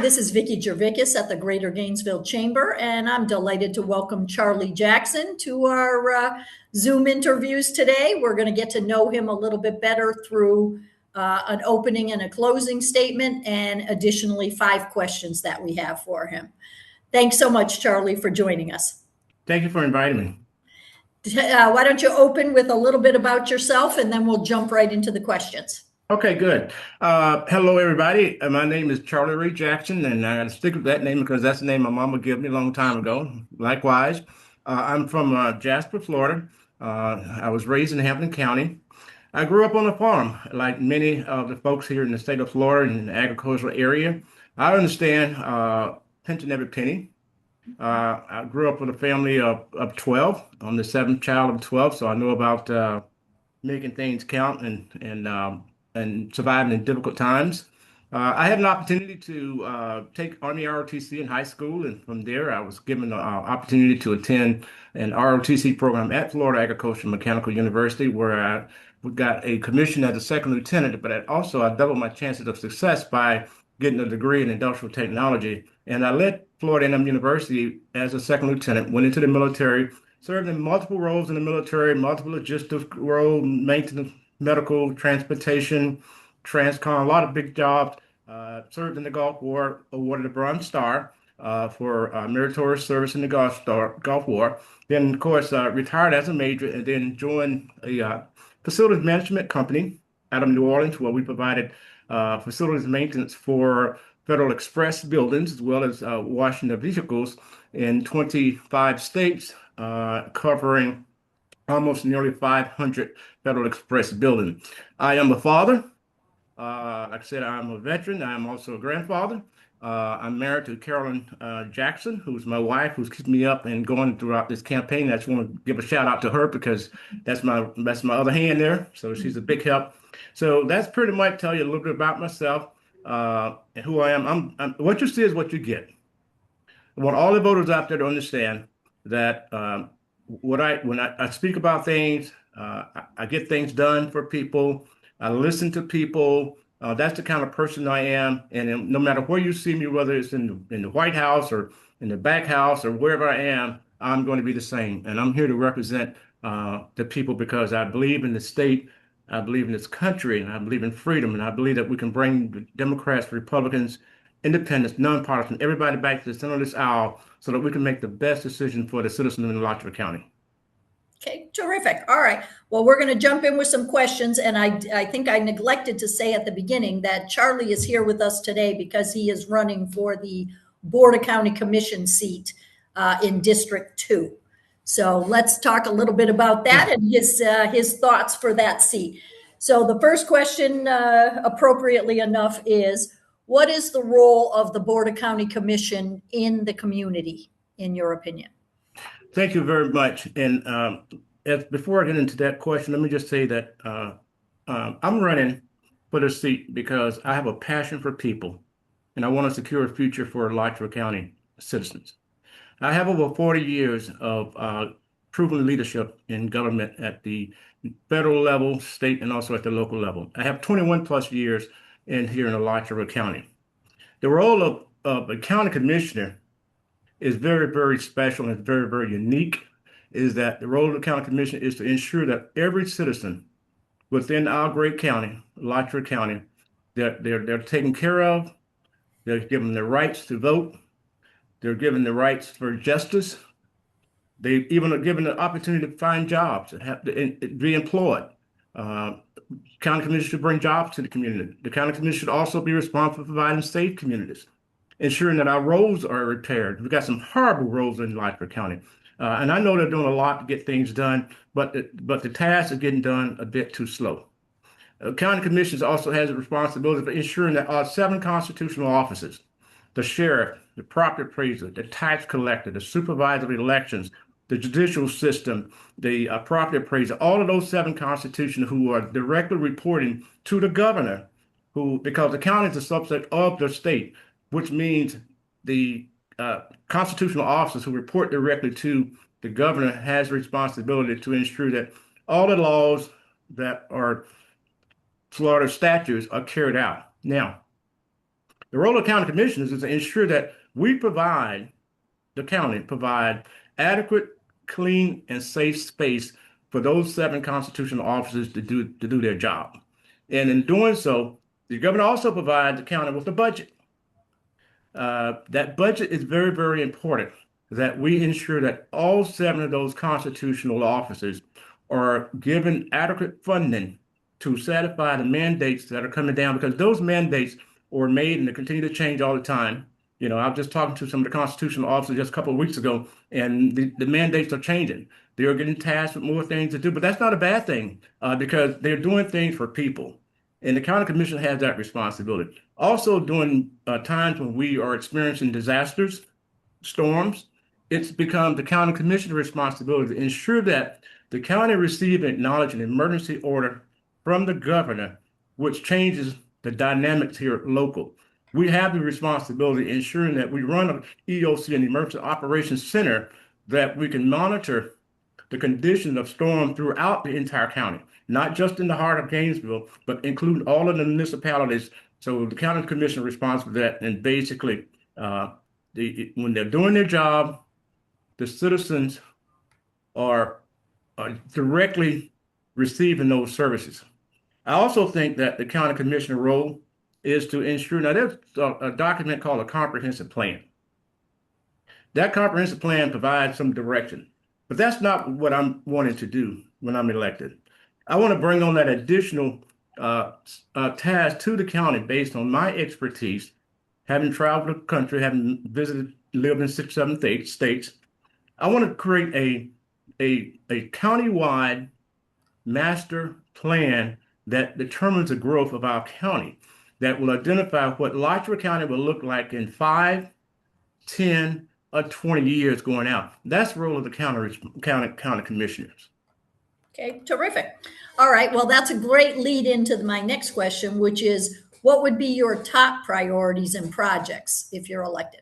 this is Vicki Gervais at the Greater Gainesville Chamber, and I'm delighted to welcome Charlie Jackson to our Zoom interviews today. We're going to get to know him a little bit better through an opening and a closing statement, and additionally 5 questions that we have for him. Thanks so much, Charlie, for joining us. Thank you for inviting me. Why don't you open with a little bit about yourself, and then we'll jump right into the questions. Okay, good. Hello, everybody. My name is Charlie Ray Jackson, and I got to stick with that name because that's the name my mama gave me a long time ago. Likewise, I'm from Jasper, Florida. I was raised in Hampton County. I grew up on a farm, like many of the folks here in the state of Florida in the agricultural area. I understand pinching every penny. I grew up with a family of 12. I'm the 7th child of 12, so I know about making things count and surviving in difficult times. I had an opportunity to take Army ROTC in high school, and from there I was given the opportunity to attend an ROTC program at Florida Agricultural Mechanical University, where I got a commission as a second lieutenant, but I doubled my chances of success by getting a degree in industrial technology. And I led Florida A&M University as a second lieutenant, went into the military, served in multiple roles in the military, multiple logistics roles, maintenance, medical, transportation, transcon, a lot of big jobs. Served in the Gulf War, awarded a Bronze Star for meritorious service in the Gulf War. Then, of course, retired as a major and then joined a facilities management company out of New Orleans, where we provided facilities maintenance for Federal Express buildings as well as washing the vehicles in 25 states, covering almost nearly 500 Federal Express buildings. I am a father. Like I said, I'm a veteran. I am also a grandfather. I'm married to Carolyn Jackson, who's my wife, who's keeping me up and going throughout this campaign. I just want to give a shout out to her because that's my other hand there. So she's a big help. So that's pretty much tell you a little bit about myself and who I am. I'm what you see is what you get. I want all the voters out there to understand that when I speak about things, I get things done for people. I listen to people. That's the kind of person I am. And no matter where you see me, whether it's in the White House or in the back house or wherever I am, I'm going to be the same. And I'm here to represent the people because I believe in the state. I believe in this country, and I believe in freedom. And I believe that we can bring the Democrats, Republicans, independents, nonpartisan, everybody back to the center of this aisle so that we can make the best decision for the citizens in Alachua County. Okay, terrific. All right. Well, we're going to jump in with some questions. And I think I neglected to say at the beginning that Charlie is here with us today because he is running for the Board of County Commission seat in District 2. So let's talk a little bit about that and his thoughts for that seat. So the first question, appropriately enough, is what is the role of the Board of County Commission in the community, in your opinion? Thank you very much. And before I get into that question, let me just say that I'm running for the seat because I have a passion for people, and I want to secure a future for Alachua County citizens. I have over 40 years of proven leadership in government at the federal level, state, and also at the local level. I have 21 plus years here in Alachua County. The role of a county commissioner is very, very special and very, very unique. Is that the role of the county commission is to ensure that every citizen within our great county, Alachua County, they're taken care of. They're given the rights to vote. They're given the rights for justice. They even are given the opportunity to find jobs and be employed. County commission should bring jobs to the community. The county commission should also be responsible for providing safe communities, ensuring that our roads are repaired. We've got some horrible roads in Alachua County. And I know they're doing a lot to get things done, but the task is getting done a bit too slow. County commissions also has a responsibility for ensuring that our 7 constitutional offices, the sheriff, the property appraiser, the tax collector, the supervisor of elections, the judicial system, the property appraiser, all of those 7 constitutional who are directly reporting to the governor, because the county is a subset of the state, which means the constitutional officers who report directly to the governor has responsibility to ensure that all the laws that are Florida statutes are carried out. Now, The role of county commissioners is to ensure that the county provide adequate, clean, and safe space for those seven constitutional officers to do their job. And in doing so, the governor also provides the county with a budget. That budget is very, very important, that we ensure that all seven of those constitutional officers are given adequate funding to satisfy the mandates that are coming down, because those mandates were made and they continue to change all the time. I was just talking to some of the constitutional officers just a couple of weeks ago, and the mandates are changing. They are getting tasked with more things to do, but that's not a bad thing, because they're doing things for people. And the county commission has that responsibility. Also, during times when we are experiencing disasters, storms, it's become the county commissioner's responsibility to ensure that the county receive and acknowledge an emergency order from the governor, which changes the dynamics here local. We have the responsibility ensuring that we run an EOC, an Emergency Operations Center, that we can monitor the condition of storm throughout the entire county, not just in the heart of Gainesville, but including all of the municipalities. So the county commission is responsible for that. And basically, when they're doing their job, the citizens are directly receiving those services. I also think that the county commissioner role is to ensure, now there's a document called a comprehensive plan. That comprehensive plan provides some direction, but that's not what I'm wanting to do when I'm elected. I want to bring on that additional task to the county based on my expertise, having traveled the country, having visited, lived in 6, 7 states. I want to create a countywide master plan that determines the growth of our county, that will identify what Alachua County will look like in 5, 10, or 20 years going out. That's the role of the county commissioners. Okay, terrific. All right, well, that's a great lead into my next question, which is, what would be your top priorities and projects if you're elected?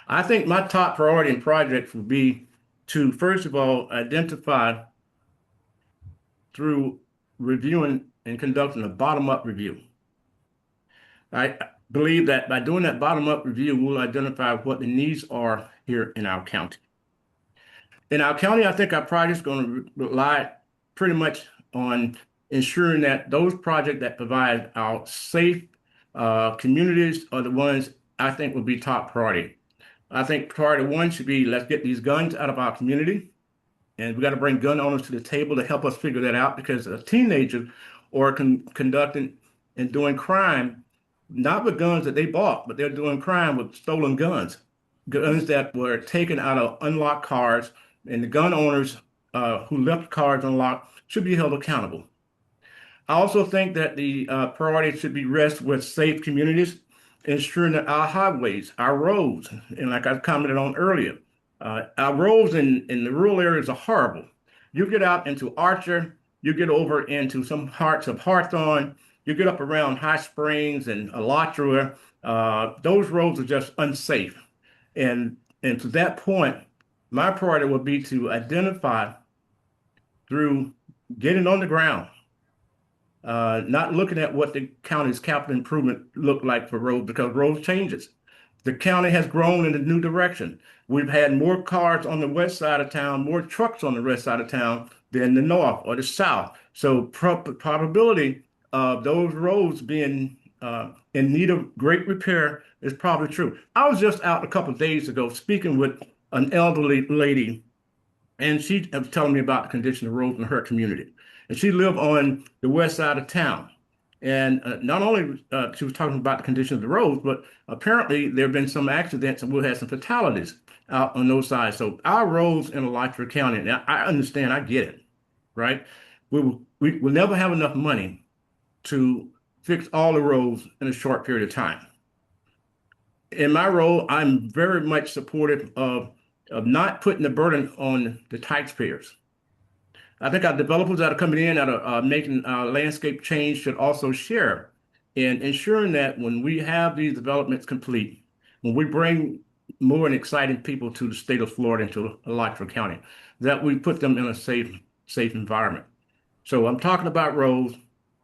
I think my top priority and project would be to, first of all, identify through reviewing and conducting a bottom-up review. I believe that by doing that bottom-up review, we'll identify what the needs are here in our county. In our county, I think our project is going to rely pretty much on ensuring that those projects that provide our safe communities are the ones I think will be top priority. I think priority one should be, let's get these guns out of our community. And we got to bring gun owners to the table to help us figure that out, because a teenager are conducting and doing crime, not with guns that they bought, but they're doing crime with stolen guns that were taken out of unlocked cars, and the gun owners who left cars unlocked should be held accountable. I also think that the priority should be rest with safe communities, ensuring that our highways, our roads, and like I commented on earlier, our roads in the rural areas are horrible. You get out into Archer, you get over into some parts of Hawthorne, you get up around High Springs and Alachua, those roads are just unsafe. And to that point, my priority would be to identify through getting on the ground, not looking at what the county's capital improvement look like for roads, because roads changes. The county has grown in a new direction. We've had more cars on the west side of town, more trucks on the west side of town than the north or the south. So probability of those roads being in need of great repair is probably true. I was just out a couple of days ago speaking with an elderly lady, and she was telling me about the condition of roads in her community. And she lived on the west side of town. And not only she was talking about the condition of the roads, but apparently there have been some accidents and we've had some fatalities out on those sides. So our roads in Alachua County, now I understand, I get it, right? We will never have enough money to fix all the roads in a short period of time. In my role, I'm very much supportive of not putting the burden on the taxpayers. I think our developers that are coming in that are making landscape change should also share in ensuring that when we have these developments complete, when we bring more and exciting people to the state of Florida, into Alachua County, that we put them in a safe environment. So I'm talking about roads,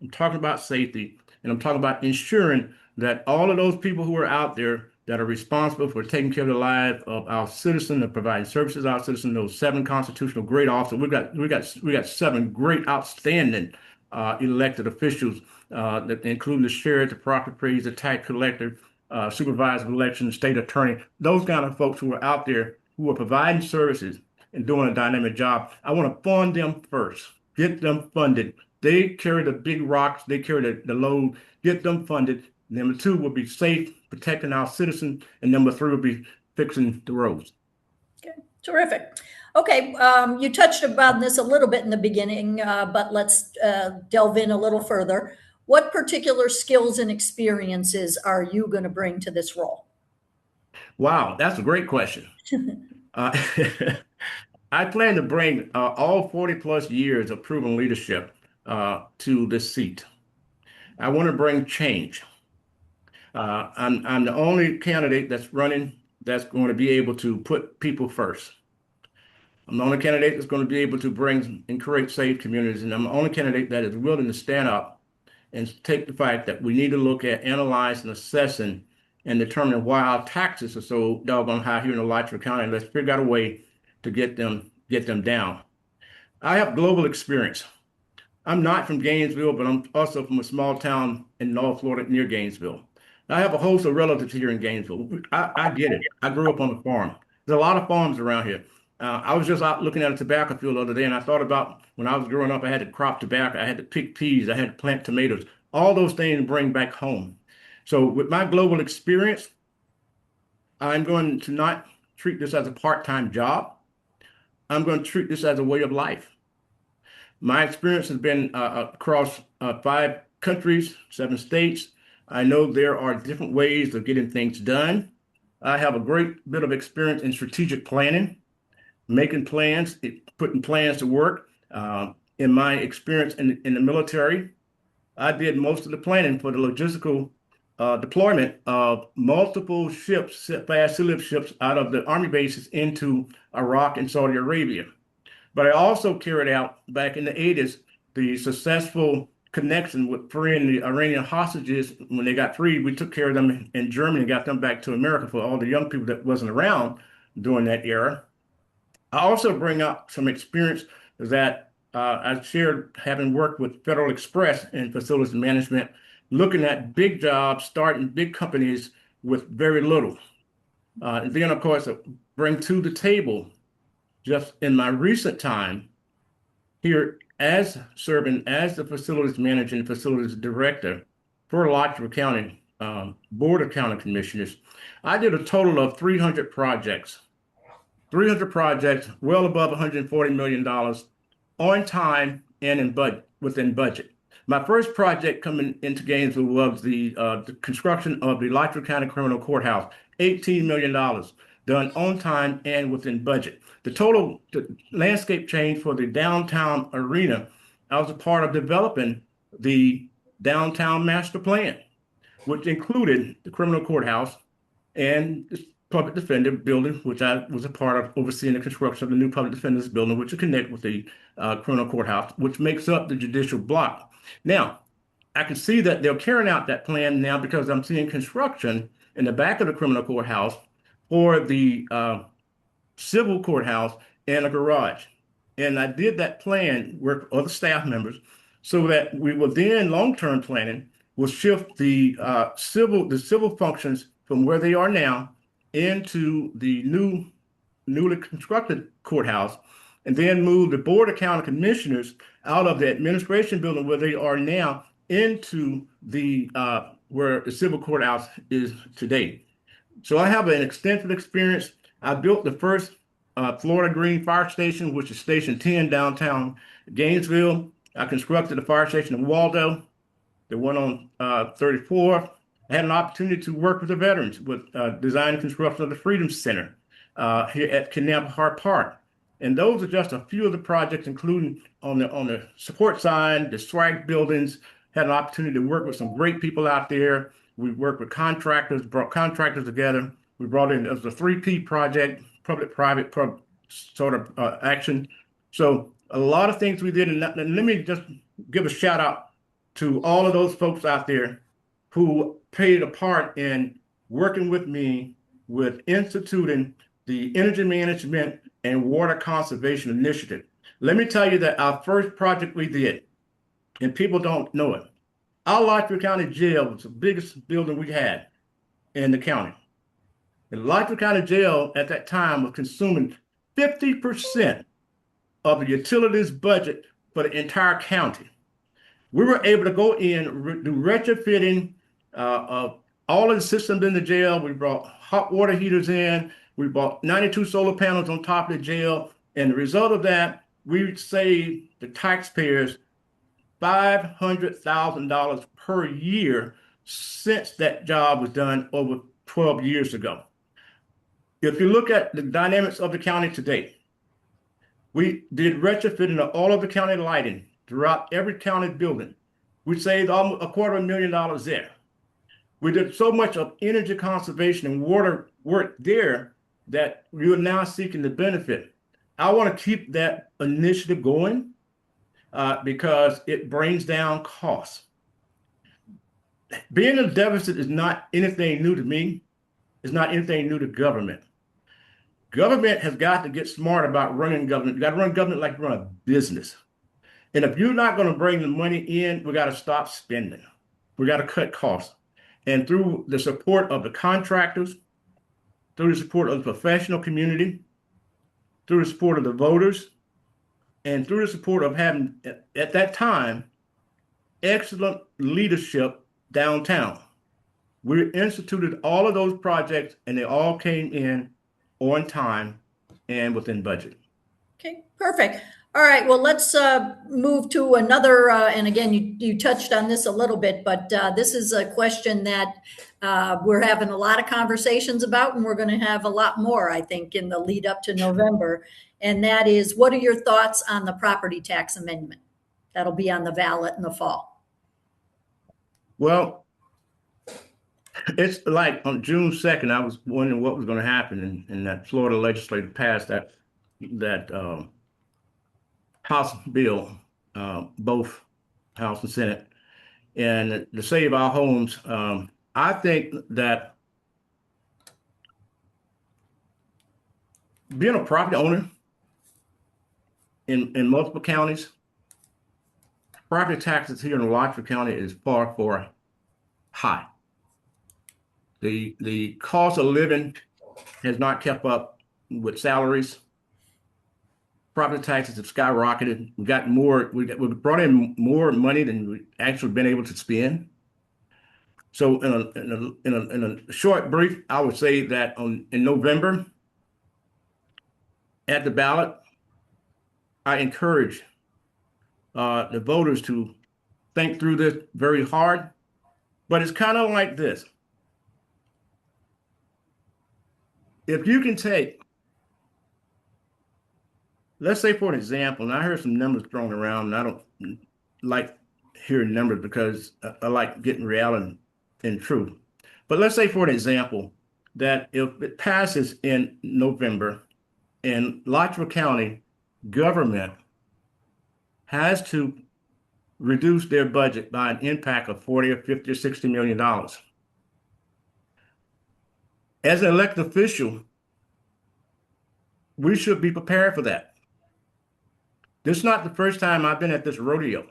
I'm talking about safety, And I'm talking about ensuring that all of those people who are out there that are responsible for taking care of the lives of our citizens and providing services to our citizens, those 7 constitutional great officers. We got 7 great, outstanding elected officials, that including the sheriff, the property appraiser, the tax collector, supervisor of elections, state attorney, those kind of folks who are out there who are providing services and doing a dynamic job. I want to fund them first, get them funded. They carry the big rocks, they carry the load, get them funded. Number 2 will be safe, protecting our citizens. And number 3 will be fixing the roads. Okay, terrific. Okay, you touched about this a little bit in the beginning, but let's delve in a little further. What particular skills and experiences are you going to bring to this role? Wow, that's a great question. Uh, I plan to bring all 40 plus years of proven leadership to this seat. I want to bring change. I'm the only candidate that's running that's going to be able to put people first. I'm the only candidate that's going to be able to bring and create safe communities, and I'm the only candidate that is willing to stand up and take the fact that we need to look at analyzing, assessing, and determining why our taxes are so doggone high here in Alachua County. Let's figure out a way to get them down. I have global experience. I'm not from Gainesville, but I'm also from a small town in North Florida near Gainesville. I have a host of relatives here in Gainesville. I get it. I grew up on a farm. There's a lot of farms around here. I was just out looking at a tobacco field the other day, and I thought about when I was growing up, I had to crop tobacco, I had to pick peas, I had to plant tomatoes, all those things to bring back home. So with my global experience, I'm going to not treat this as a part-time job. I'm going to treat this as a way of life. My experience has been across 5 countries, 7 states. I know there are different ways of getting things done. I have a great bit of experience in strategic planning, making plans, putting plans to work. In my experience in the military, I did most of the planning for the logistical deployment of multiple ships, fast sea lift ships out of the Army bases into Iraq and Saudi Arabia. But I also carried out back in the 80s the successful connection with freeing the Iranian hostages. When they got freed, we took care of them in Germany and got them back to America for all the young people that wasn't around during that era. I also bring up some experience that I shared having worked with Federal Express in facilities management, looking at big jobs, starting big companies with very little. And then, of course, bring to the table, just in my recent time here as serving as the facilities manager and facilities director for Alachua County Board of County Commissioners, I did a total of 300 projects. 300 projects, well above $140 million on time and within budget. My first project coming into Gainesville was the construction of the Alachua County Criminal Courthouse, $18 million, done on time and within budget. The landscape change for the downtown arena, I was a part of developing the downtown master plan, which included the criminal courthouse and the public defender building, which I was a part of overseeing the construction of the new public defender's building, which will connect with the criminal courthouse, which makes up the judicial block. Now, I can see that they're carrying out that plan now because I'm seeing construction in the back of the criminal courthouse for the civil courthouse and a garage. And I did that plan with other staff members so that we will then long-term planning will shift the civil functions from where they are now into the newly constructed courthouse, and then move the Board of County Commissioners out of the administration building where they are now into the where the civil courthouse is today. So I have an extensive experience. I built the first Florida Green Fire Station, which is Station 10 downtown Gainesville. I constructed the fire station in Waldo, the one on 34. I had an opportunity to work with the veterans with design and construction of the Freedom Center here at Knapp Park. And those are just a few of the projects, including on the support side, the swag buildings. Had an opportunity to work with some great people out there. We worked with contractors, brought contractors together. We brought in, it was a 3P project, public-private sort of action. So a lot of things we did. And let me just give a shout out to all of those folks out there who played a part in working with me with instituting the Energy Management and Water Conservation Initiative. Let me tell you that our first project we did, and people don't know it, our Lottery County Jail was the biggest building we had in the county. And Lottery County Jail at that time was consuming 50% of the utilities budget for the entire county. We were able to go in, do retrofitting of all of the systems in the jail. We brought hot water heaters in. We bought 92 solar panels on top of the jail. And the result of that, we saved the taxpayers $500,000 per year since that job was done over 12 years ago. If you look at the dynamics of the county today, we did retrofitting of all of the county lighting throughout every county building. We saved almost $250,000 there. We did so much of energy conservation and water work there that we are now seeking the benefit. I want to keep that initiative going because it brings down costs. Being in a deficit is not anything new to me. It's not anything new to government. Government has got to get smart about running government. You got to run government like you run a business. And if you're not going to bring the money in, we got to stop spending. We got to cut costs. And through the support of the contractors, through the support of the professional community, through the support of the voters, and through the support of having, at that time, excellent leadership downtown, we instituted all of those projects and they all came in on time and within budget. Okay, perfect. All right, well, let's move to another, and again, you touched on this a little bit, but this is a question that we're having a lot of conversations about, and we're going to have a lot more, I think, in the lead up to November. And that is, what are your thoughts on the property tax amendment? That'll be on the ballot in the fall. Well, it's like on June 2nd, I was wondering what was going to happen, and that Florida legislature passed that House bill, both House and Senate, and to save our homes. I think that being a property owner in multiple counties, property taxes here in Rockford County is far, far high. The cost of living has not kept up with salaries. Property taxes have skyrocketed. We got more. We brought in more money than we actually been able to spend. So in a short brief, I would say that in November at the ballot, I encourage the voters to think through this very hard. But it's kind of like this. If you can take, let's say for an example, and I heard some numbers thrown around, and I don't like hearing numbers because I like getting reality and truth. But let's say for an example that if it passes in November and Lottery County government has to reduce their budget by an impact of 40 or 50 or $60 million. As an elected official, we should be prepared for that. This is not the first time I've been at this rodeo.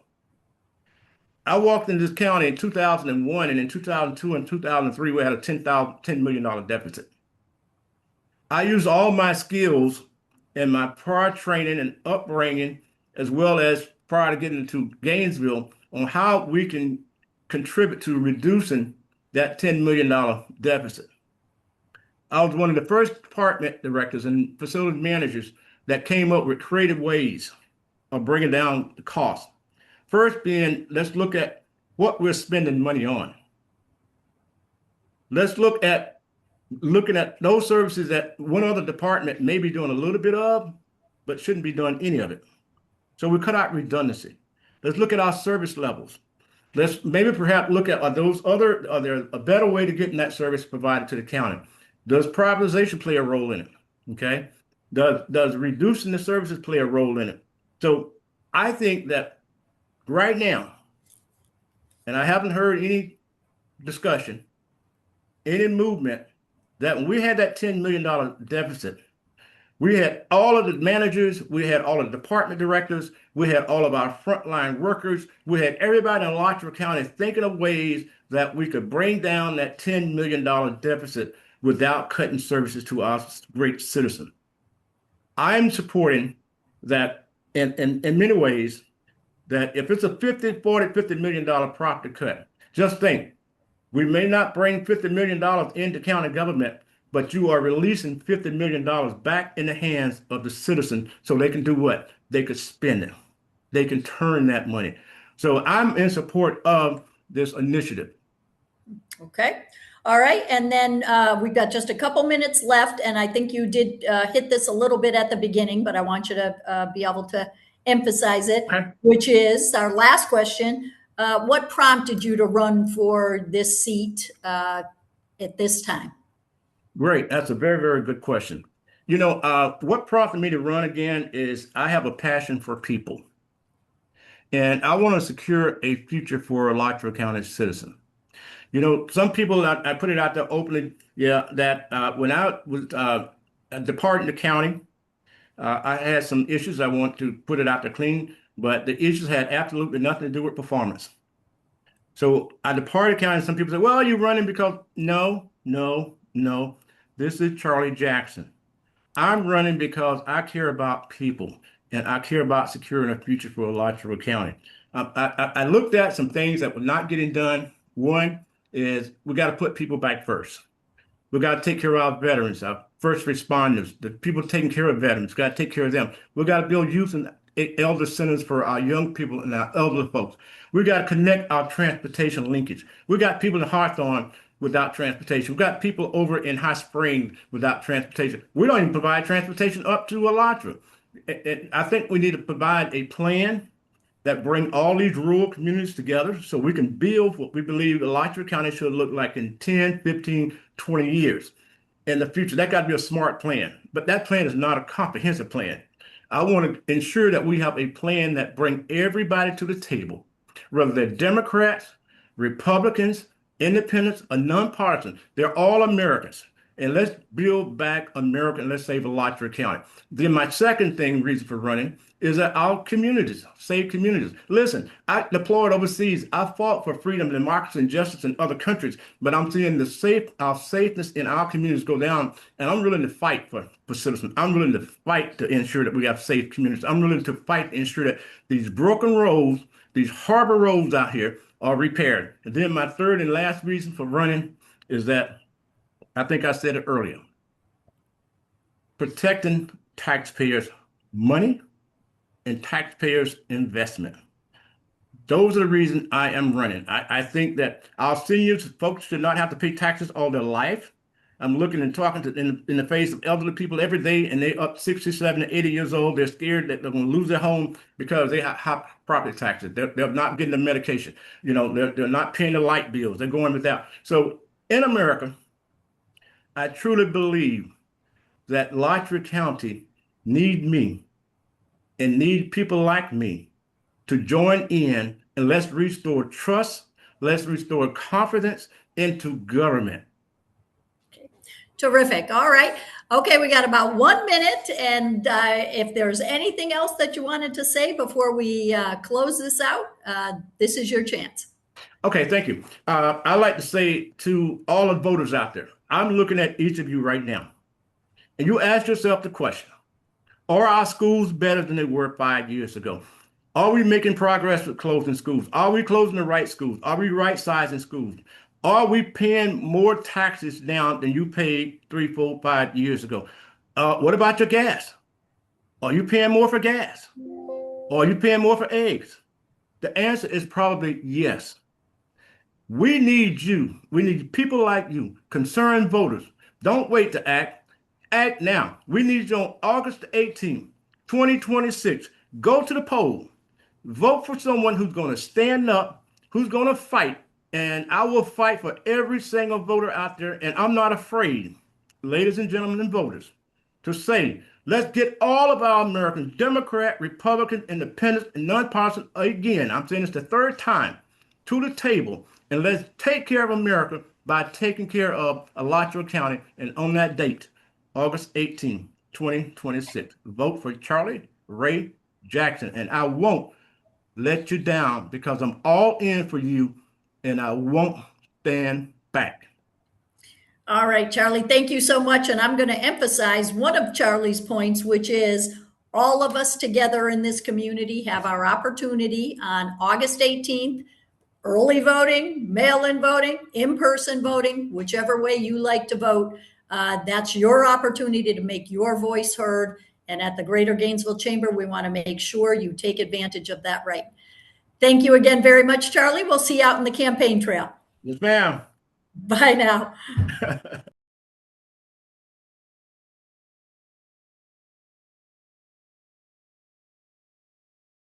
I walked in this county in 2001, and in 2002 and 2003, we had a $10 million deficit. I used all my skills and my prior training and upbringing, as well as prior to getting into Gainesville, on how we can contribute to reducing that $10 million deficit. I was one of the first department directors and facility managers that came up with creative ways of bringing down the cost. First being, let's look at what we're spending money on. Let's look at looking at those services that one other department may be doing a little bit of, but shouldn't be doing any of it. So we cut out redundancy. Let's look at our service levels. Let's maybe perhaps look at are there a better way to getting that service provided to the county? Does privatization play a role in it? Okay. Does reducing the services play a role in it? So I think that right now, and I haven't heard any discussion, any movement that when we had that $10 million deficit, we had all of the managers, we had all of the department directors, we had all of our frontline workers, we had everybody in Alachua County thinking of ways that we could bring down that $10 million deficit without cutting services to our great citizens. I'm supporting that in many ways, that if it's a 50, 40, $50 million property cut, just think, we may not bring $50 million into county government, but you are releasing $50 million back in the hands of the citizen so they can do what? They could spend it. They can turn that money. So I'm in support of this initiative. Okay. All right. And then we've got just a couple minutes left. And I think you did hit this a little bit at the beginning, but I want you to be able to emphasize it, Okay. which is our last question. What prompted you to run for this seat at this time? Great. That's a very, very good question. What prompted me to run again is I have a passion for people. And I want to secure a future for Alachua County citizens. Some people, I put it out there openly, yeah, that when I was departing the county, I had some issues. I want to put it out there clean, but the issues had absolutely nothing to do with performance. So I departed county. Some people say, well, you're running because no, no, no. This is Charlie Jackson. I'm running because I care about people and I care about securing a future for Alachua County. I looked at some things that were not getting done. One is we got to put people back first. We got to take care of our veterans, our first responders, the people taking care of veterans. Got to take care of them. We got to build youth and elder centers for our young people and our elder folks. We got to connect our transportation linkage. We got people in Hawthorne without transportation. We got people over in Hot Springs without transportation. We don't even provide transportation up to Alachua. I think we need to provide a plan that bring all these rural communities together so we can build what we believe Alachua County should look like in 10, 15, 20 years in the future. That got to be a smart plan, but that plan is not a comprehensive plan. I want to ensure that we have a plan that bring everybody to the table, whether they're Democrats, Republicans, independents, or nonpartisan. They're all Americans. And let's build back America and let's save Alachua County. Then my second reason for running is that our communities, save communities. Listen, I deployed overseas. I fought for freedom, democracy, and justice in other countries, but I'm seeing our safeness in our communities go down, and I'm willing to fight for citizens. I'm willing to fight to ensure that we have safe communities. I'm willing to fight to ensure that these broken roads, these harbor roads out here are repaired. And then my third and last reason for running is that I think I said it earlier, protecting taxpayers' money and taxpayers' investment. Those are the reasons I am running. I think that our seniors, folks, should not have to pay taxes all their life. I'm looking and talking in the face of elderly people every day, and they up 67 and 80 years old. They're scared that they're going to lose their home because they have high property taxes. They're not getting the medication. They're not paying the light bills. They're going without. So in America, I truly believe that Alachua County need me and need people like me to join in, and let's restore trust, let's restore confidence into government. Terrific. All right. Okay, we got about 1 minute. And if there's anything else that you wanted to say before we close this out, this is your chance. Okay, thank you. I'd like to say to all the voters out there, I'm looking at each of you right now, and you ask yourself the question, are our schools better than they were 5 years ago? Are we making progress with closing schools? Are we closing the right schools? Are we right sizing schools? Are we paying more taxes now than you paid 3, 4, 5 years ago? What about your gas? Are you paying more for gas? Or are you paying more for eggs? The answer is probably yes. We need you. We need people like you, concerned voters. Don't wait to act. Act now. We need you on August 18th, 2026. Go to the poll. Vote for someone who's going to stand up, who's going to fight. And I will fight for every single voter out there. And I'm not afraid, ladies and gentlemen and voters, to say, let's get all of our Americans, Democrat, Republican, Independent, and nonpartisan, again, I'm saying it's the third time, to the table, and let's take care of America by taking care of Alachua County. And on that date, August 18, 2026, vote for Charlie Ray Jackson. And I won't let you down because I'm all in for you and I won't stand back. All right, Charlie, thank you so much. And I'm going to emphasize one of Charlie's points, which is all of us together in this community have our opportunity on August 18th, early voting, mail-in voting, in-person voting, whichever way you like to vote. That's your opportunity to make your voice heard. And at the Greater Gainesville Chamber, we want to make sure you take advantage of that right. Thank you again very much, Charlie. We'll see you out in the campaign trail. Yes, ma'am. Bye now.